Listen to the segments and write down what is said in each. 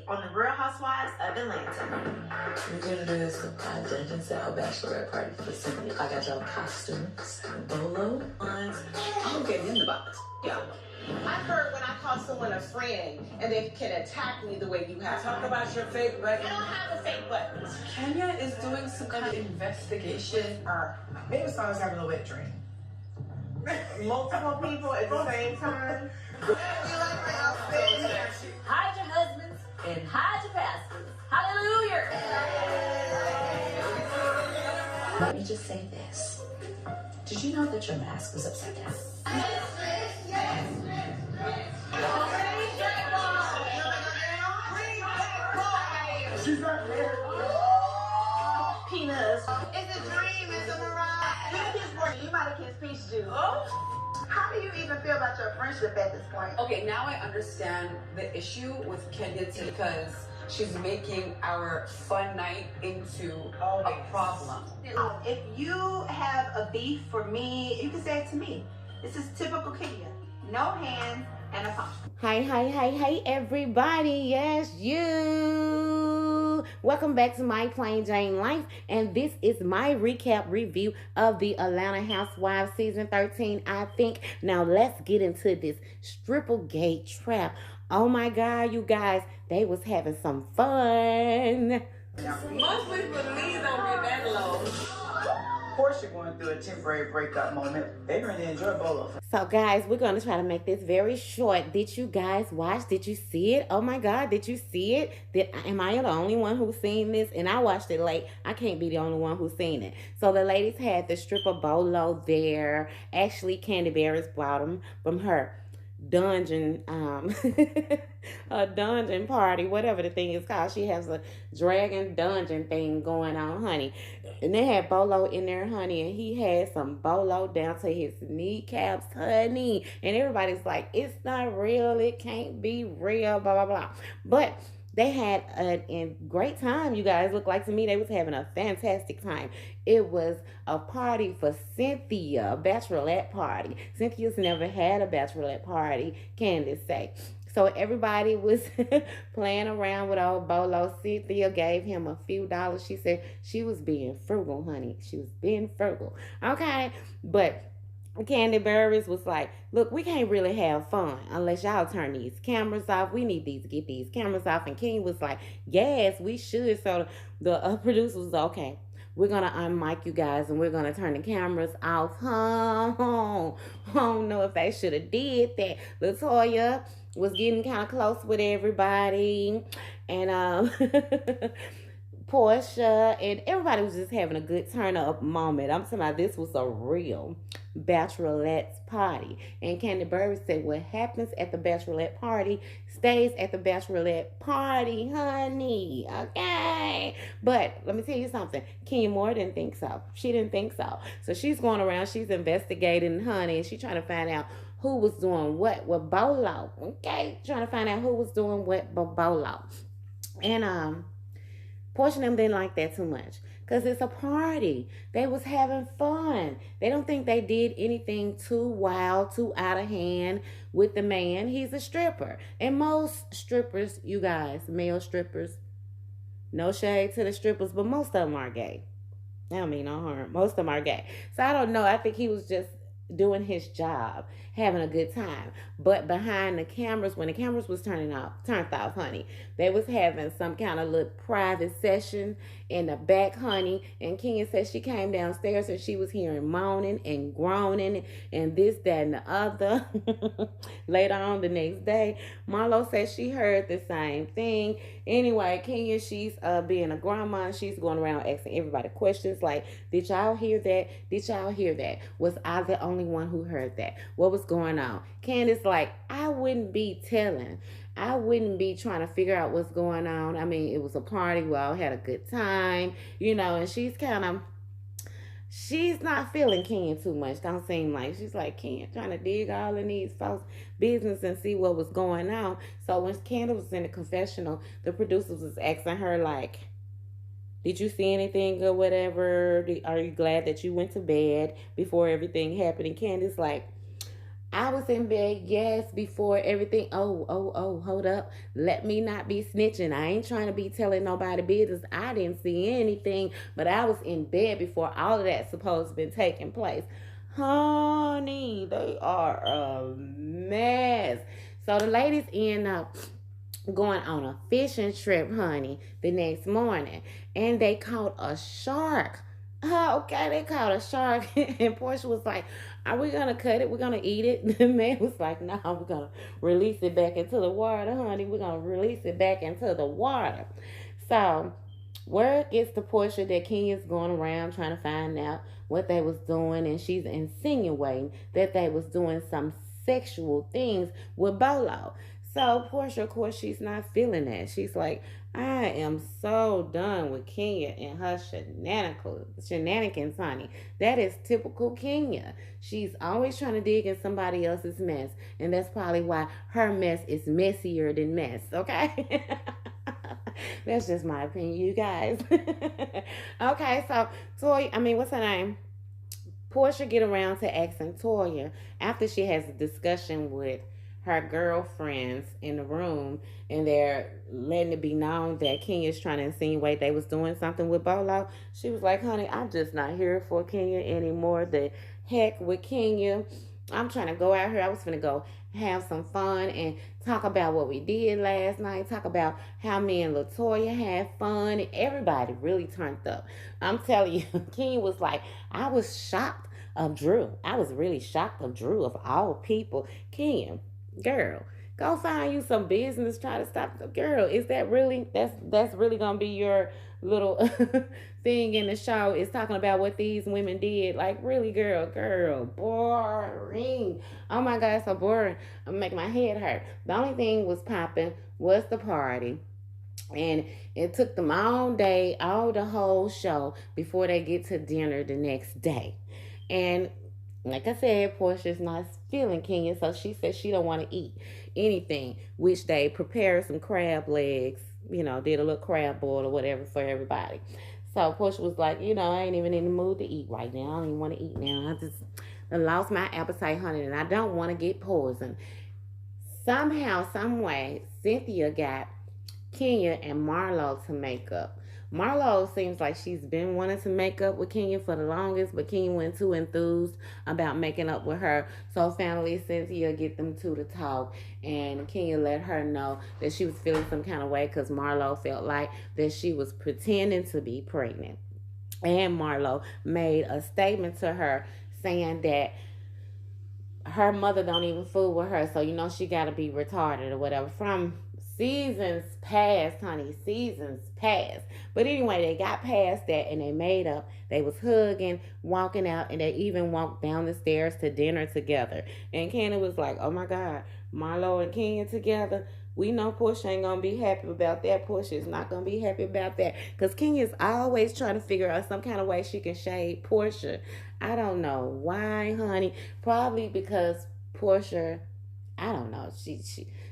on the Real Housewives of Atlanta. We're gonna do this dungeon style bachelorette party for Cindy. I got y'all costumes, bolo lines. I'm getting in the box. Yeah. I've heard when I call someone a friend and they can attack me the way you have. Talk about your fake button. I don't have a fake button. Kenya is doing some kind of investigation. Maybe someone's having a wet dream. Multiple people at the same time. You like my outfit? Hide your husbands and hide your pastors. Hallelujah. Let me just say this. Did you know that your mask was upside down? She's not there. Peanuts. It's a dream. It's a mirage. You might have kissed peach juice. How do you even feel about your friendship at this point? Okay, now I understand the issue with Kenya because she's making our fun night into a problem. If you have a beef for me, you can say it to me. This is typical Kenya. No hands and a phone. Hi, everybody. Yes, you. Welcome back to My Plain Jane Life. And this is my recap review of the Atlanta Housewives season 13, I think. Now, let's get into this Stripplegate trap. Oh, my God, you guys. They was having some fun. Most people leave don't get that low. Portia going through a temporary breakup moment. They're going to enjoy BOLO. So, guys, we're going to try to make this very short. Did you guys watch? Did you see it? Oh, my God. Did you see it? Am I the only one who's seen this? And I watched it late. I can't be the only one who's seen it. So, the ladies had the stripper BOLO there. Actually, Candy Barris brought them from her dungeon a dungeon party, whatever the thing is called. She has a dragon dungeon thing going on, honey, and they had BOLO in there, honey, and he had some BOLO down to his kneecaps, honey, and everybody's like, it's not real, it can't be real, blah blah blah. But they had a great time, you guys. Looked like to me they was having a fantastic time. It was a party for Cynthia, a bachelorette party. Cynthia's never had a bachelorette party, Candace say. So everybody was playing around with old BOLO. Cynthia gave him a few dollars. She said she was being frugal, honey. She was being frugal. Okay, but Candy Barris was like, look, we can't really have fun unless y'all turn these cameras off. We need to get these cameras off. And King was like, yes, we should. So the producer was okay. We're going to unmic you guys and we're going to turn the cameras off. I don't know if they should have did that. LaToya was getting kind of close with everybody. And Portia and everybody was just having a good turn-up moment. I'm talking about this was a real bachelorette's party. And Candy Barris said what happens at the bachelorette party stays at the bachelorette party, honey. Okay. But let me tell you something. Kenya Moore didn't think so. She didn't think so. So she's going around, she's investigating, honey, and she's trying to find out who was doing what with BOLO. Okay? Trying to find out who was doing what with BOLO. And Portia and them didn't like that too much because it's a party. They was having fun. They don't think they did anything too wild, too out of hand with the man. He's a stripper. And most strippers, you guys, male strippers, no shade to the strippers, but most of them are gay. I don't mean no harm. Most of them are gay. So I don't know. I think he was just doing his job, having a good time. But behind the cameras, when the cameras was turned off, honey, they was having some kind of little private session in the back, honey. And Kenya said she came downstairs and she was hearing moaning and groaning and this, that, and the other. Later on the next day, Marlo said she heard the same thing. Anyway, Kenya, she's being a grandma. She's going around asking everybody questions like, did y'all hear that? Did y'all hear that? Was I the only one who heard that? What was going on? Candace like, I wouldn't be telling. I wouldn't be trying to figure out what's going on. I mean, it was a party. We all had a good time, you know, and she's not feeling Kenya too much. Don't seem like. She's like, Kenya trying to dig all in these folks' business and see what was going on. So when Candace was in the confessional, the producers was asking her like, did you see anything or whatever? Are you glad that you went to bed before everything happened? And Candace like, I was in bed, yes, before everything. Oh, hold up. Let me not be snitching. I ain't trying to be telling nobody business. I didn't see anything, but I was in bed before all of that supposed to been taking place. Honey, they are a mess. So the ladies end up going on a fishing trip, honey, the next morning. And they caught a shark. Okay, they caught a shark. And Portia was like, are we going to cut it? We're going to eat it? The man was like, no, we're going to release it back into the water, honey. We're going to release it back into the water. So word gets to Portia that Kenya's going around trying to find out what they was doing. And she's insinuating that they was doing some sexual things with Bolo. So Portia, of course, she's not feeling that. She's like, I am so done with Kenya and her shenanigans, honey. That is typical Kenya. She's always trying to dig in somebody else's mess. And that's probably why her mess is messier than mess, okay? That's just my opinion, you guys. Okay, so what's her name? Portia get around to asking Toya after she has a discussion with her girlfriends in the room, and they're letting it be known that Kenya's trying to insinuate they was doing something with Bolo. She was like, honey, I'm just not here for Kenya anymore. The heck with Kenya. I'm trying to go out here. I was finna go have some fun and talk about what we did last night. Talk about how me and LaToya had fun. And everybody really turned up. I'm telling you, Kenya was like, I was shocked of Drew. I was really shocked of Drew, of all people. Kenya, girl, go find you some business. Try to stop the girl. Is that really that's really gonna be your little thing in the show? Is talking about what these women did? Like, really, girl, boring. Oh my God, so boring. I'm making my head hurt. The only thing was popping was the party. And it took them all day, the whole show, before they get to dinner the next day. And like I said, Portia's not feeling Kenya, so she said she don't want to eat anything, which they prepared some crab legs, did a little crab boil or whatever for everybody. So Portia was like, I ain't even in the mood to eat right now. I don't even want to eat now. I lost my appetite, honey, and I don't want to get poisoned. Somehow, some way, Cynthia got Kenya and Marlo to make up. Marlo seems like she's been wanting to make up with Kenya for the longest, but Kenya wasn't too enthused about making up with her. So finally, Cynthia get them two to talk, and Kenya let her know that she was feeling some kind of way because Marlo felt like that she was pretending to be pregnant. And Marlo made a statement to her saying that her mother don't even fool with her, so she got to be retarded or whatever. From seasons past, honey, seasons past. But anyway, they got past that and they made up. They was hugging, walking out, and they even walked down the stairs to dinner together. And Kenya was like, oh my God, Marlo and Kenya together. We know Portia ain't going to be happy about that. Portia is not going to be happy about that. Because Kenya's always trying to figure out some kind of way she can shade Portia. I don't know why, honey. Probably because Portia, I don't know.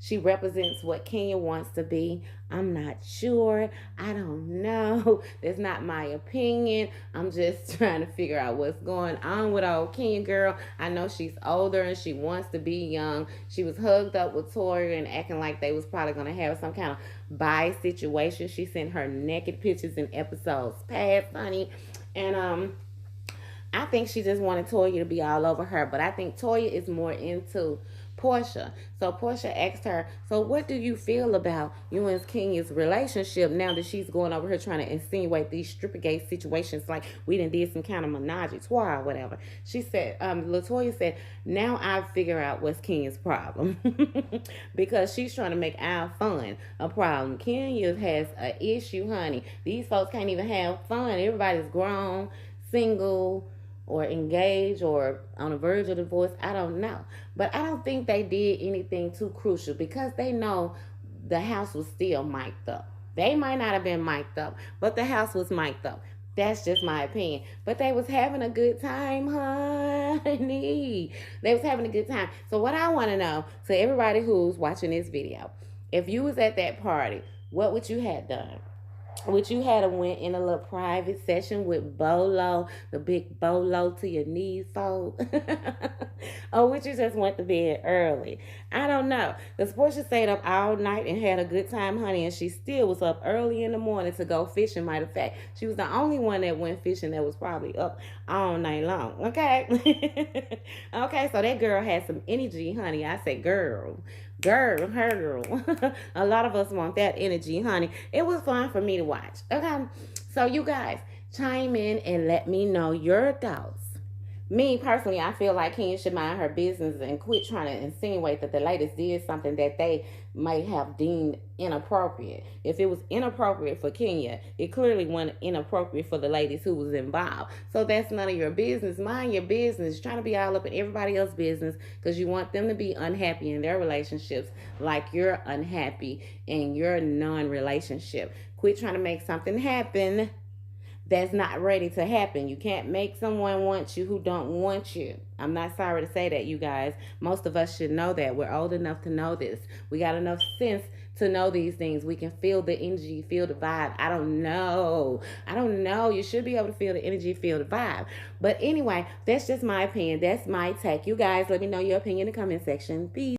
She represents what Kenya wants to be. I'm not sure. I don't know. That's not my opinion. I'm just trying to figure out what's going on with old Kenya girl. I know she's older and she wants to be young. She was hugged up with Tori and acting like they was probably going to have some kind of bi situation. She sent her naked pictures in episodes past, honey. And I think she just wanted Toya to be all over her. But I think Toya is more into Portia. So Portia asked her, so what do you feel about you and Kenya's relationship now that she's going over here trying to insinuate these strippergate situations like we done did some kind of menage a trois or whatever? She said, LaToya said, now I figure out what's Kenya's problem. Because she's trying to make our fun a problem. Kenya has an issue, honey. These folks can't even have fun. Everybody's grown, single, or engaged, or on the verge of divorce. I don't know. But I don't think they did anything too crucial because they know the house was still mic'd up. They might not have been mic'd up, but the house was mic'd up. That's just my opinion. But they was having a good time, honey. They was having a good time. So what I want to know, to everybody who's watching this video, if you was at that party, what would you have done? which you had went in a little private session with Bolo, the big Bolo to your knees fold, or which you just went to bed early. I don't know. Because Portia stayed up all night and had a good time, honey, and she still was up early in the morning to go fishing. Matter of fact, she was the only one that went fishing that was probably up all night long. Okay? Okay, so that girl had some energy, honey. I said, girl, her girl. A lot of us want that energy, honey. It was fun for me to watch. Okay, so you guys chime in and let me know your thoughts. Me personally, I feel like Kenya should mind her business and quit trying to insinuate that the ladies did something that they may have deemed inappropriate. If it was inappropriate for Kenya, it clearly wasn't inappropriate for the ladies who was involved. So that's none of your business. Mind your business. Trying to be all up in everybody else's business because you want them to be unhappy in their relationships like you're unhappy in your non-relationship. Quit trying to make something happen that's not ready to happen. You can't make someone want you who don't want you. I'm not sorry to say that, you guys. Most of us should know that. We're old enough to know this. We got enough sense to know these things. We can feel the energy, feel the vibe. I don't know. You should be able to feel the energy, feel the vibe. But anyway, that's just my opinion. That's my take. You guys, let me know your opinion in the comment section. Peace.